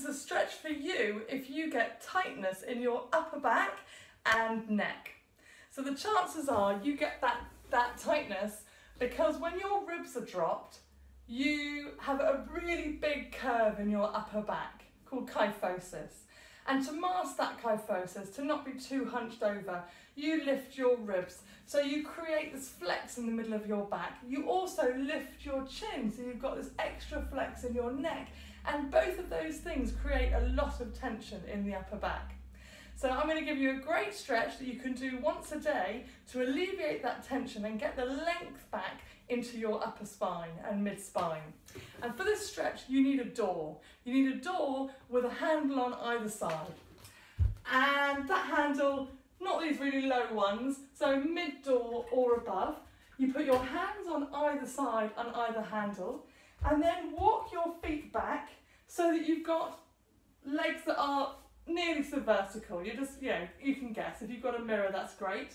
is a stretch for you if you get tightness in your upper back and neck. So the chances are you get that tightness because when your ribs are dropped, you have a really big curve in your upper back called kyphosis. And to mask that kyphosis, to not be too hunched over, you lift your ribs. So you create this flex in the middle of your back. You also lift your chin, so you've got this extra flex in your neck. And both of those things create a lot of tension in the upper back. So I'm going to give you a great stretch that you can do once a day to alleviate that tension and get the length back into your upper spine and mid-spine. And for this stretch, you need a door. You need a door with a handle on either side. And that handle, not these really low ones, so mid-door or above. You put your hands on either side on either handle and then walk your feet back so that you've got legs that are nearly to the vertical. You can guess. If you've got a mirror, that's great.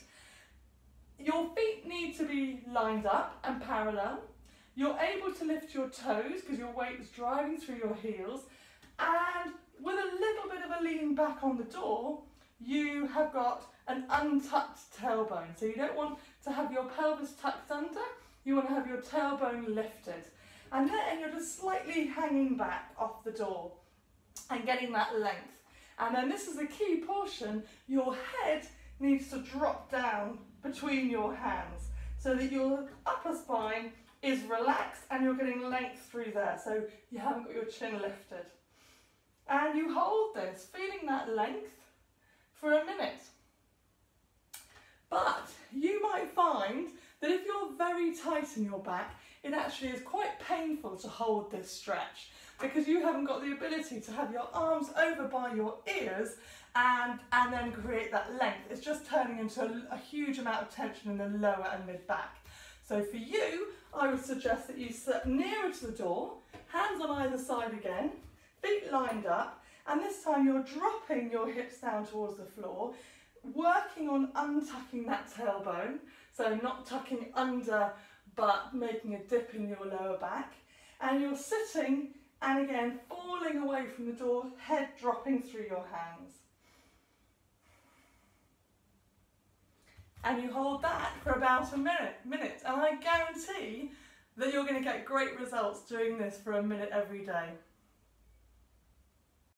Your feet need to be lined up and parallel. You're able to lift your toes because your weight is driving through your heels. And with a little bit of a lean back on the door, you have got an untucked tailbone. So you don't want to have your pelvis tucked under, you want to have your tailbone lifted. And then you're just slightly hanging back off the door and getting that length. And then this is the key portion, your head needs to drop down between your hands so that your upper spine is relaxed and you're getting length through there, so you haven't got your chin lifted. And you hold this, feeling that length for a minute. But you might find that if you're very tight in your back, it actually is quite painful to hold this stretch because you haven't got the ability to have your arms over by your ears and then create that length. It's just turning into a huge amount of tension in the lower and mid back. So for you, I would suggest that you sit nearer to the door, hands on either side again, feet lined up, and this time you're dropping your hips down towards the floor, working on untucking that tailbone, so not tucking under but making a dip in your lower back, and you're sitting and again falling away from the door, head dropping through your hands. And you hold that for about a minute, and I guarantee that you're going to get great results doing this for a minute every day.